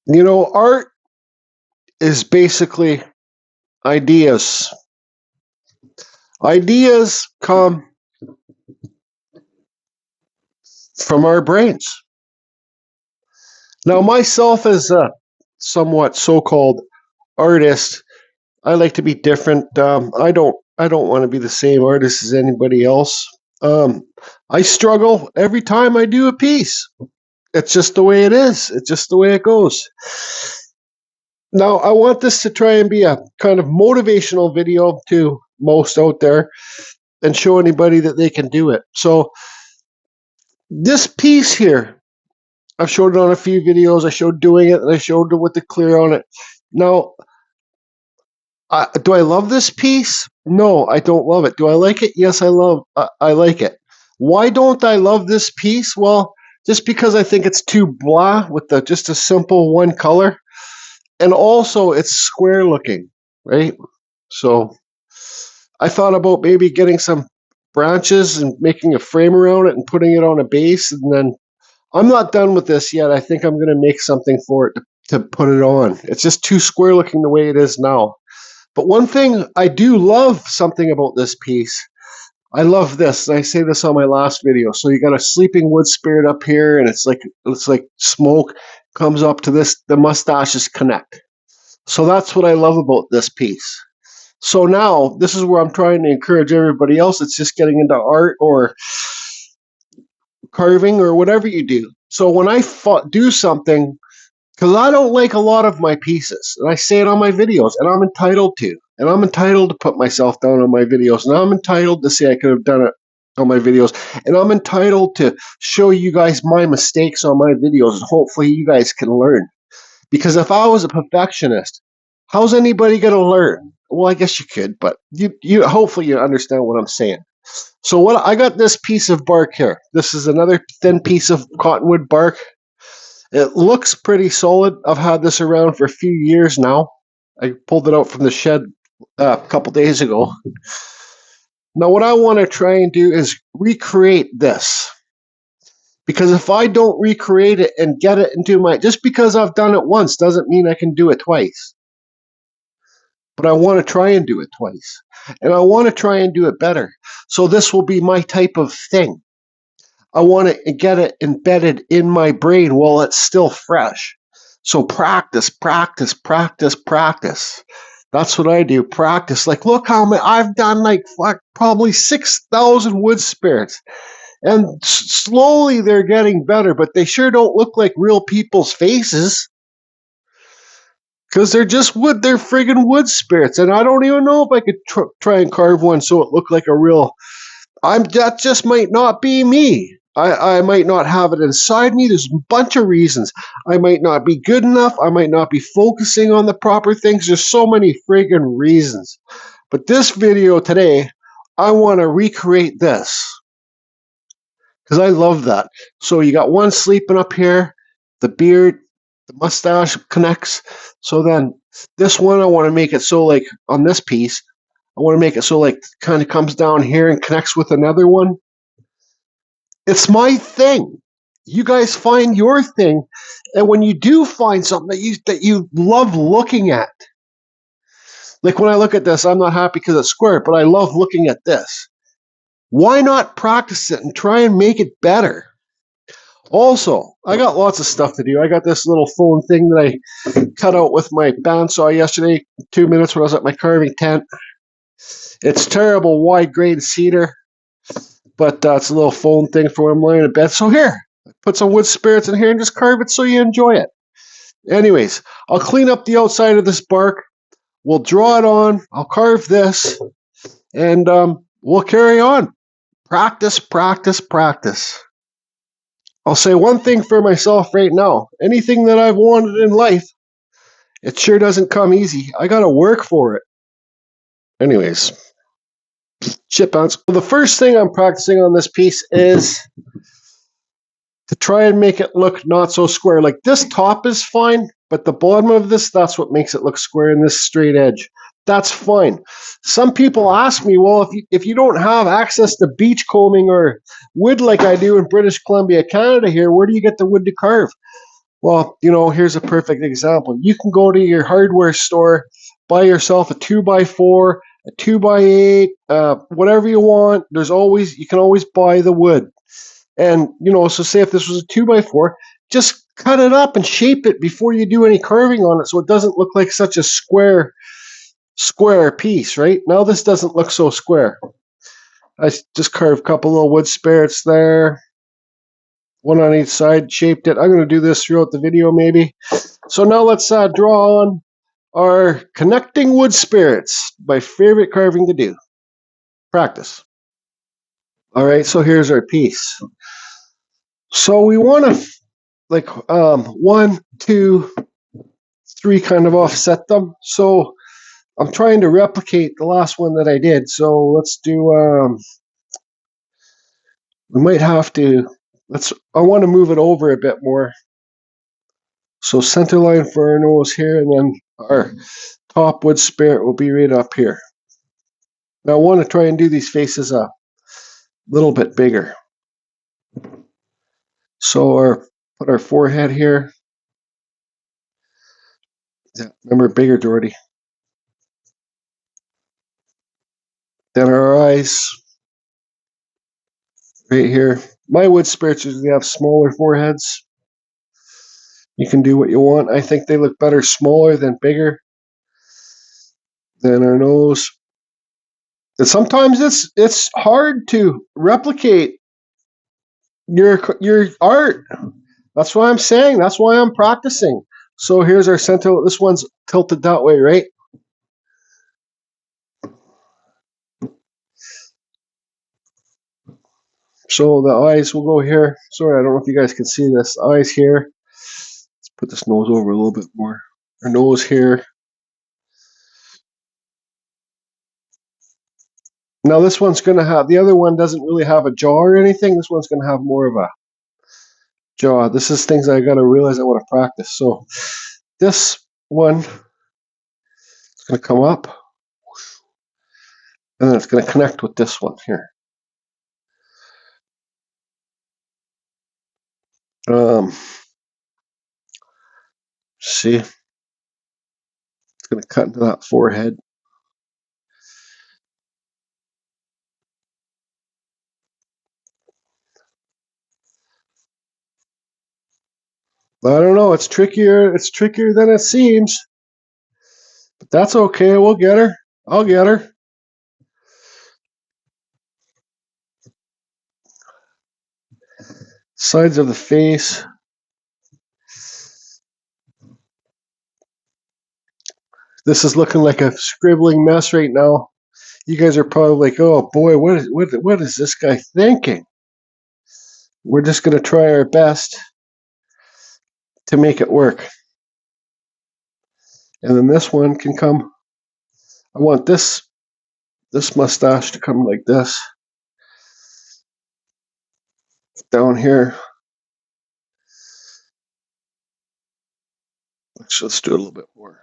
You know, art is basically ideas. Ideas come from our brains. Now, myself as a somewhat so-called artist, I like to be different. I don't want to be the same artist as anybody else. I struggle every time I do a piece. It's just the way it is. It's just the way it goes. Now, I want this to try and be a kind of motivational video to most out there and show anybody that they can do it. So, this piece here, I've showed it on a few videos. I showed doing it, and I showed it with the clear on it. Now, do I love this piece? No, I don't love it. Do I like it? Yes, I like it. Why don't I love this piece? Well, just because I think it's too blah with just a simple one color, and also it's square looking, right? So I thought about maybe getting some branches and making a frame around it and putting it on a base, and then I'm not done with this yet. I think I'm going to make something for it to put it on. It's just too square looking the way it is now. But one thing I do love something about this piece, I love this. And I say this on my last video. So you got a sleeping wood spirit up here, and it's like smoke comes up to this. The mustaches connect. So that's what I love about this piece. So now this is where I'm trying to encourage everybody else that's just getting into art or carving or whatever you do. So when I do something, because I don't like a lot of my pieces, and I say it on my videos, and I'm entitled to. And I'm entitled to put myself down on my videos, and I'm entitled to say I could have done it on my videos, and I'm entitled to show you guys my mistakes on my videos, and hopefully you guys can learn. Because if I was a perfectionist, how's anybody going to learn? Well, I guess you could, but you hopefully you understand what I'm saying. So what I got this piece of bark here. This is another thin piece of cottonwood bark. It looks pretty solid. I've had this around for a few years now. I pulled it out from the shed a couple days ago. Now what I want to try and do is recreate this. Because if I don't recreate it and get it into just because I've done it once doesn't mean I can do it twice. But I want to try and do it twice. And I want to try and do it better. So this will be my type of thing. I want to get it embedded in my brain while it's still fresh. So practice, practice, practice, practice. That's what I do. Practice. Like, look how many I've done. Like, probably 6,000 wood spirits, and slowly they're getting better. But they sure don't look like real people's faces, because they're just wood. They're friggin' wood spirits, and I don't even know if I could try and carve one so it looked like a real. That just might not be me. I might not have it inside me. There's a bunch of reasons. I might not be good enough. I might not be focusing on the proper things. There's so many friggin' reasons. But this video today, I want to recreate this, because I love that. So you got one sleeping up here, the beard, the mustache connects. So then this one, I want to make it so like on this piece, I want to make it so like kind of comes down here and connects with another one. It's my thing. You guys find your thing, and when you do find something that you love looking at, like when I look at this, I'm not happy because it's square, but I love looking at this. Why not practice it and try and make it better? Also, I got lots of stuff to do. I got this little phone thing that I cut out with my bandsaw yesterday, 2 minutes when I was at my carving tent. It's terrible wide grain cedar, but it's a little phone thing for when I'm laying in bed. So here, put some wood spirits in here and just carve it so you enjoy it. Anyways, I'll clean up the outside of this bark. We'll draw it on. I'll carve this, and we'll carry on. Practice, practice, practice. I'll say one thing for myself right now. Anything that I've wanted in life, it sure doesn't come easy. I got to work for it. Anyways, shit bounce. The first thing I'm practicing on this piece is to try and make it look not so square. Like this top is fine, but the bottom of this, that's what makes it look square in this straight edge. That's fine. Some people ask me, well, if you don't have access to beach combing or wood like I do in British Columbia, Canada here, where do you get the wood to carve? Well, here's a perfect example. You can go to your hardware store, buy yourself a 2x4, a 2x8, whatever you want. You can always buy the wood. And, so say if this was a 2x4, just cut it up and shape it before you do any carving on it so it doesn't look like such a square piece, right? Now this doesn't look so square. I just carved a couple little wood spirits there. One on each side, shaped it. I'm going to do this throughout the video maybe. So now let's draw on our connecting wood spirits. My favorite carving to do. Practice. All right, so here's our piece. So we want to 1, 2, 3 kind of offset them. So I'm trying to replicate the last one that I did. So let's do, we might have to, I want to move it over a bit more. So center line for our nose here, and then our top wood spirit will be right up here. Now I want to try and do these faces a little bit bigger. So put our forehead here. Yeah, remember, bigger, Doherty. Then our eyes right here. My wood spirits usually have smaller foreheads. You can do what you want. I think they look better smaller than bigger. Then our nose. And sometimes it's hard to replicate your art. That's why I'm saying. That's why I'm practicing. So here's our center. This one's tilted that way, right? So the eyes will go here. Sorry, I don't know if you guys can see this. Eyes here. Let's put this nose over a little bit more. Our nose here. Now this one's going to have, the other one doesn't really have a jaw or anything. This one's going to have more of a jaw. This is things I got to realize I want to practice. So this one is going to come up. And then it's going to connect with this one here. See? It's going to cut into that forehead. I don't know. It's trickier. It's trickier than it seems. But that's okay. We'll get her. I'll get her. Sides of the face. This is looking like a scribbling mess right now. You guys are probably like, oh boy, what is this guy thinking? We're just going to try our best to make it work. And then this one can come. I want this mustache to come like this. Down here. Let's do a little bit more.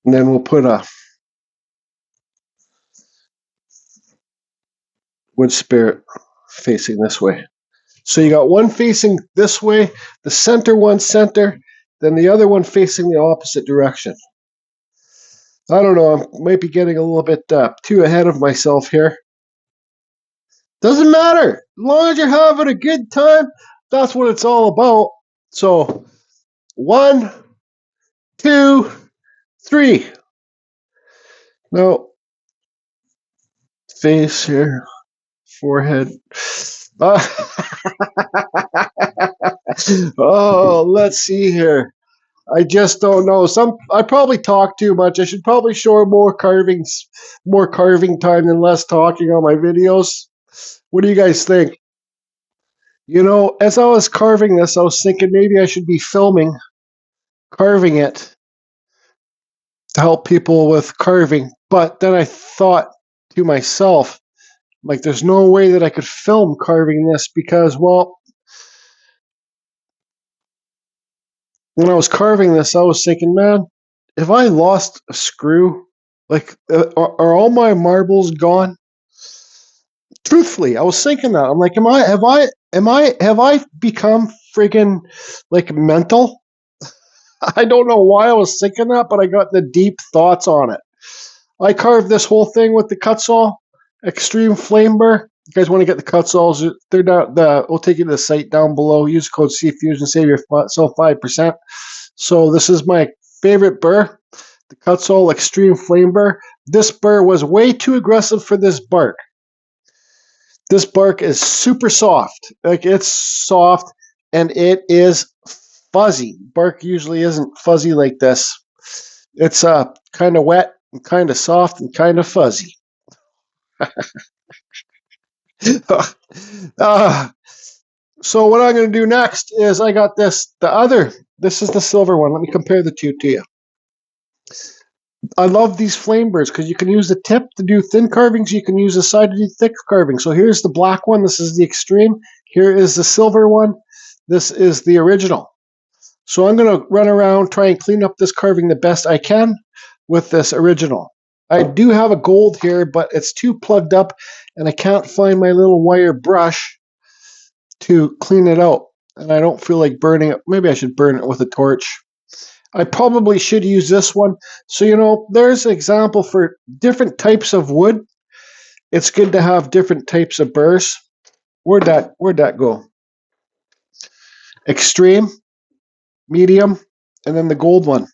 And then we'll put a wood spirit facing this way. So you got one facing this way, the center one center, then the other one facing the opposite direction. I don't know, I might be getting a little bit too ahead of myself here. Doesn't matter. As long as you're having a good time, that's what it's all about. So 1, 2, 3. Now, face here, forehead. Oh, let's see here. I just don't know. I probably talk too much. I should probably show more carving time than less talking on my videos. What do you guys think? As I was carving this, I was thinking maybe I should be filming carving it to help people with carving. But then I thought to myself, like, there's no way that I could film carving this because, well, when I was carving this, I was thinking, man, if I lost a screw, like, are all my marbles gone? Truthfully, I was thinking that. I'm like, Have I become friggin' like mental? I don't know why I was thinking that, but I got the deep thoughts on it. I carved this whole thing with the Kutzall Extreme Flame Burr. You guys want to get the Kutzalls? They're down. We'll take you to the site down below. Use code CFusion, save yourself 5%. So this is my favorite burr, the Kutzall Extreme Flame Burr. This burr was way too aggressive for this bark. This bark is super soft. Like, it's soft and it is fuzzy. Bark usually isn't fuzzy like this. It's kind of wet and kind of soft and kind of fuzzy. So what I'm going to do next is I got this is the silver one. Let me compare the two to you. I love these flame burrs because you can use the tip to do thin carvings. You can use the side to do thick carvings. So here's the black one. This is the extreme. Here is the silver one. This is the original. So I'm going to run around, try and clean up this carving the best I can with this original. I do have a gold here, but it's too plugged up, and I can't find my little wire brush to clean it out. And I don't feel like burning it. Maybe I should burn it with a torch. I probably should use this one. So, there's an example for different types of wood. It's good to have different types of burrs. Where'd that go? Extreme, medium, and then the gold one.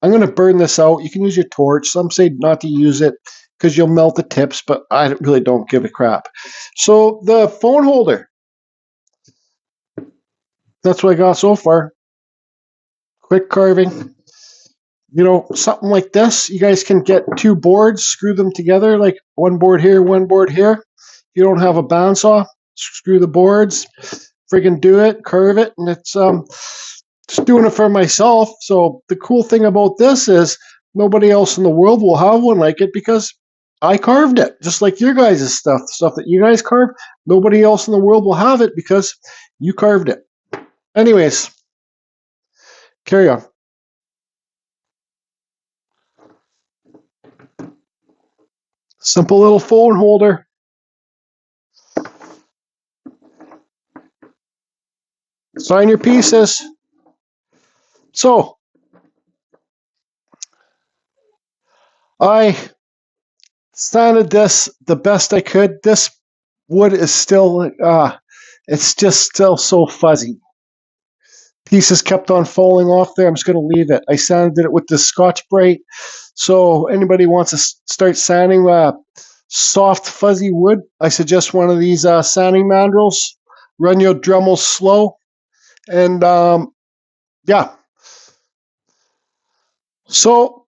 I'm going to burn this out. You can use your torch. Some say not to use it because you'll melt the tips, but I really don't give a crap. So the phone holder. That's what I got so far. Quick carving. Something like this. You guys can get two boards, screw them together, like one board here, one board here. If you don't have a bandsaw, screw the boards, friggin' do it, carve it, and it's just doing it for myself. So the cool thing about this is nobody else in the world will have one like it because I carved it, just like your guys' stuff. The stuff that you guys carve, nobody else in the world will have it because you carved it. Anyways, carry on. Simple little phone holder. Sign your pieces. So, I sanded this the best I could. This wood is still, it's just still so fuzzy. Pieces kept on falling off there. I'm just going to leave it. I sanded it with the Scotch-Brite. So anybody wants to start sanding soft, fuzzy wood, I suggest one of these sanding mandrels. Run your Dremel slow. And yeah. So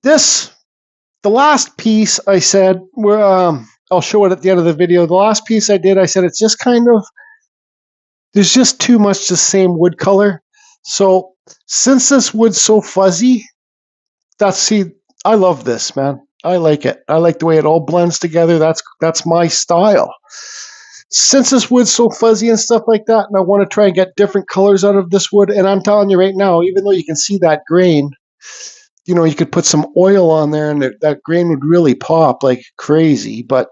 the last piece I said, I'll show it at the end of the video. The last piece I did, I said it's just kind of, there's just too much the same wood color. So since this wood's so fuzzy, I love this, man. I like it. I like the way it all blends together. That's my style. Since this wood's so fuzzy and stuff like that, and I want to try and get different colors out of this wood, and I'm telling you right now, even though you can see that grain, you could put some oil on there and that grain would really pop like crazy. But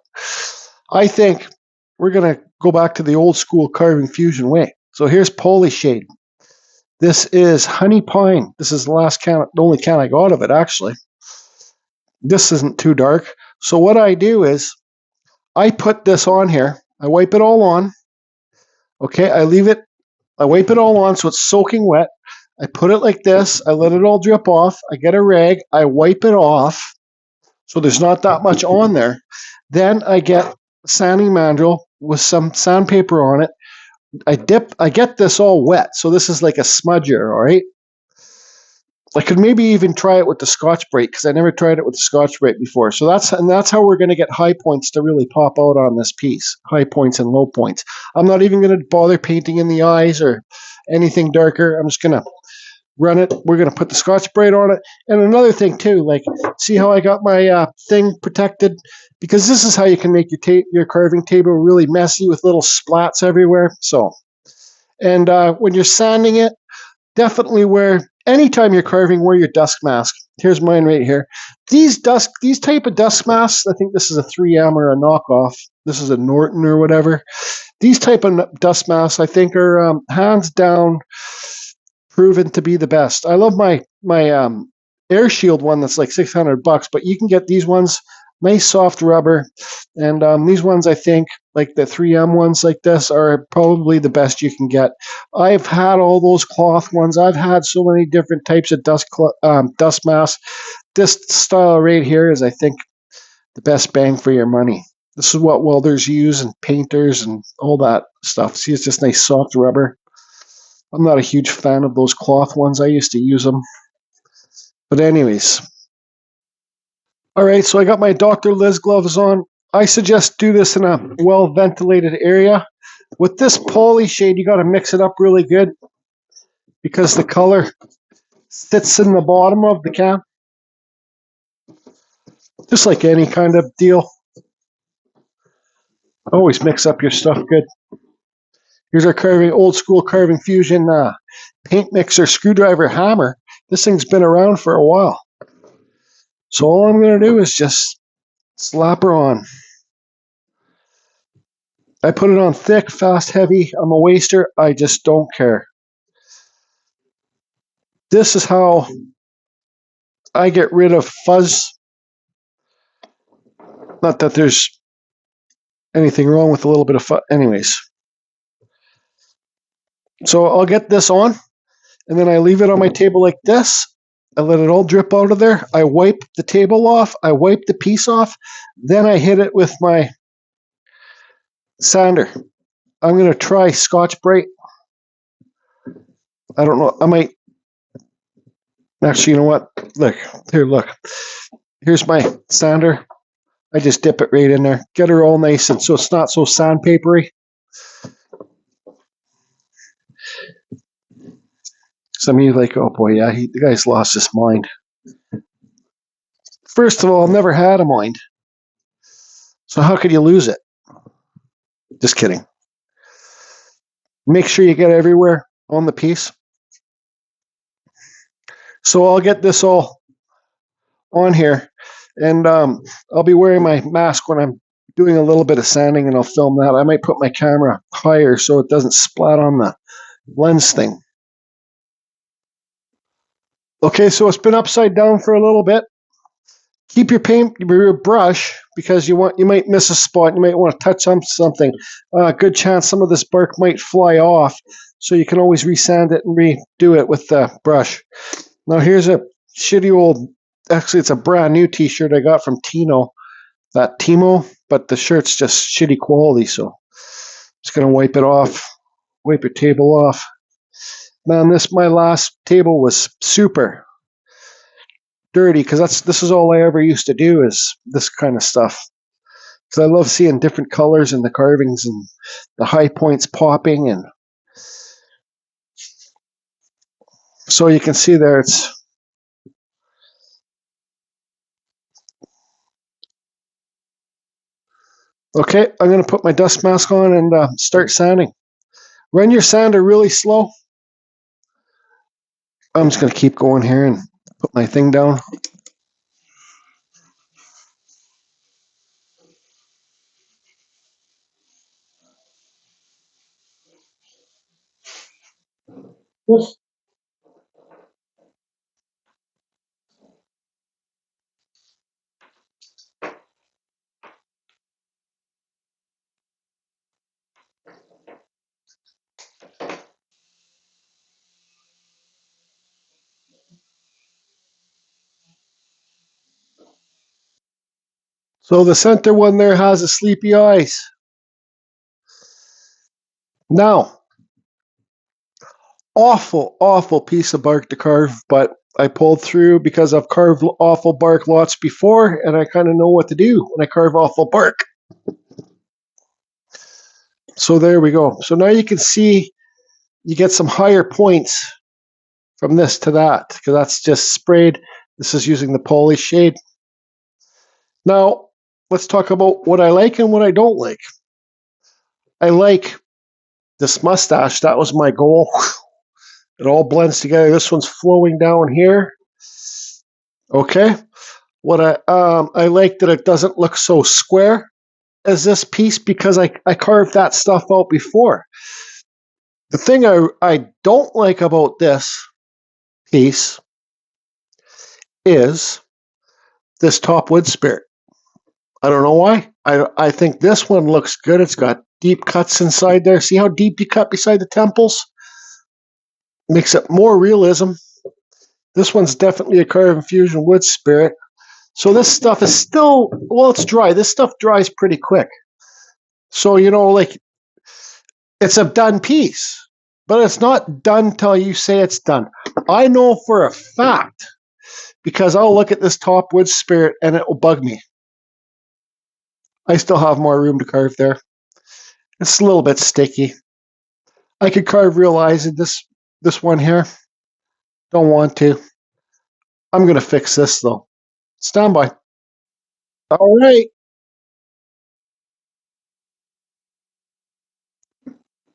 I think we're going to go back to the old school carving fusion way. So here's Polyshade. This is Honey Pine. This is the only can I got of it, actually. This isn't too dark. So what I do is I put this on here. I wipe it all on. Okay, I wipe it all on so it's soaking wet. I put it like this. I let it all drip off. I get a rag. I wipe it off so there's not that much on there. Then I get a sanding mandrel with some sandpaper on it. I get this all wet. So this is like a smudger, all right? I could maybe even try it with the Scotch-Brite because I never tried it with the Scotch-Brite before. So that's how we're going to get high points to really pop out on this piece. High points and low points. I'm not even going to bother painting in the eyes or anything darker. I'm just going to run it. We're going to put the Scotch-Brite on it. And another thing too, like, see how I got my thing protected? Because this is how you can make your carving table really messy with little splats everywhere. So, and when you're sanding it, definitely anytime you're carving, wear your dust mask. Here's mine right here. These type of dust masks, I think this is a 3M or a knockoff. This is a Norton or whatever. These type of dust masks, I think, are hands down proven to be the best. I love my Air Shield one that's like $600, but you can get these ones, nice soft rubber, and these ones I think, like the 3M ones like this, are probably the best you can get. I've had all those cloth ones. I've had so many different types of dust masks. This style right here is, I think, the best bang for your money. This is what welders use and painters and all that stuff. See, it's just nice soft rubber. I'm not a huge fan of those cloth ones. I used to use them. But anyways. All right, so I got my Dr. Liz gloves on. I suggest do this in a well-ventilated area. With this poly shade, you got to mix it up really good because the color sits in the bottom of the can. Just like any kind of deal. Always mix up your stuff good. Here's our carving, old school Carving Fusion paint mixer screwdriver hammer. This thing's been around for a while. So all I'm going to do is just slap her on. I put it on thick, fast, heavy. I'm a waster. I just don't care. This is how I get rid of fuzz. Not that there's anything wrong with a little bit of fuzz. Anyways. So I'll get this on, and then I leave it on my table like this. I let it all drip out of there. I wipe the table off. I wipe the piece off. Then I hit it with my sander. I'm going to try Scotch-Brite. I don't know. I might. Actually, you know what? Look. Here, look. Here's my sander. I just dip it right in there. Get her all nice and so it's not so sandpapery. Some of you are like, oh boy, yeah, the guy's lost his mind. First of all, never had a mind. So how could you lose it? Just kidding. Make sure you get everywhere on the piece. So I'll get this all on here, and I'll be wearing my mask when I'm doing a little bit of sanding, and I'll film that. I might put my camera higher so it doesn't splat on the lens thing. Okay, so it's been upside down for a little bit. Keep your brush, because you might miss a spot. You might want to touch on something. Good chance some of this bark might fly off, so you can always resand it and redo it with the brush. Now here's a shitty old, actually it's a brand new t-shirt I got from Timo, but the shirt's just shitty quality, so I'm just going to wipe it off, wipe your table off. Man, my last table was super dirty, because this is all I ever used to do, is this kind of stuff. Because I love seeing different colors in the carvings and the high points popping, and so you can see there it's okay. I'm going to put my dust mask on and start sanding. Run your sander really slow. I'm just going to keep going here and put my thing down. So the center one there has a sleepy eyes. Now, awful piece of bark to carve, but I pulled through because I've carved awful bark lots before, and I kind of know what to do when I carve awful bark. So there we go. So now you can see you get some higher points from this to that, because that's just sprayed. This is using the poly shade. Now, let's talk about what I like and what I don't like. I like this mustache. That was my goal. It all blends together. This one's flowing down here. Okay. What I like that it doesn't look so square. as this piece because I carved that stuff out before. The thing I don't like about this piece is this top wood spirit. I don't know why. I think this one looks good. It's got deep cuts inside there. See how deep you cut beside the temples? Makes it more realism. This one's definitely a Carve Infusion wood spirit. So this stuff is still, well, it's dry. This stuff dries pretty quick. So, you know, like, it's a done piece. But it's not done till you say it's done. I know for a fact, because I'll look at this top wood spirit and it will bug me. I still have more room to carve there. It's a little bit sticky. I could carve real eyes in this one here. Don't want to. I'm going to fix this, though. Stand by. All right.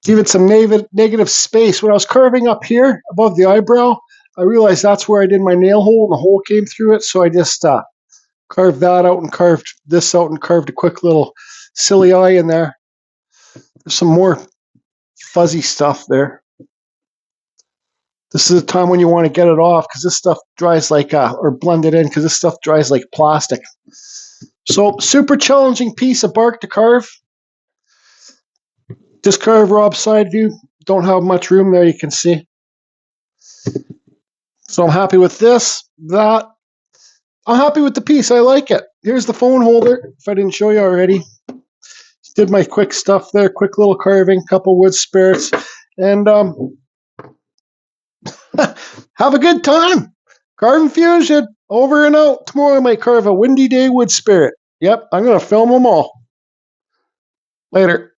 Give it some negative space. When I was carving up here above the eyebrow, I realized that's where I did my nail hole, and the hole came through it, so I just carved that out and carved this out and carved a quick little silly eye in there. There's some more fuzzy stuff there. This is the time when you want to get it off because this stuff dries like, or blend it in because this stuff dries like plastic. So, super challenging piece of bark to carve. Just carve Rob side view. Don't have much room there, you can see. So I'm happy with this, that. I'm happy with the piece. I like it. Here's the phone holder, if I didn't show you already. Did my quick stuff there, quick little carving, couple wood spirits, and have a good time. Carve Infusion, over and out. Tomorrow I might carve a windy day wood spirit. Yep, I'm going to film them all. Later.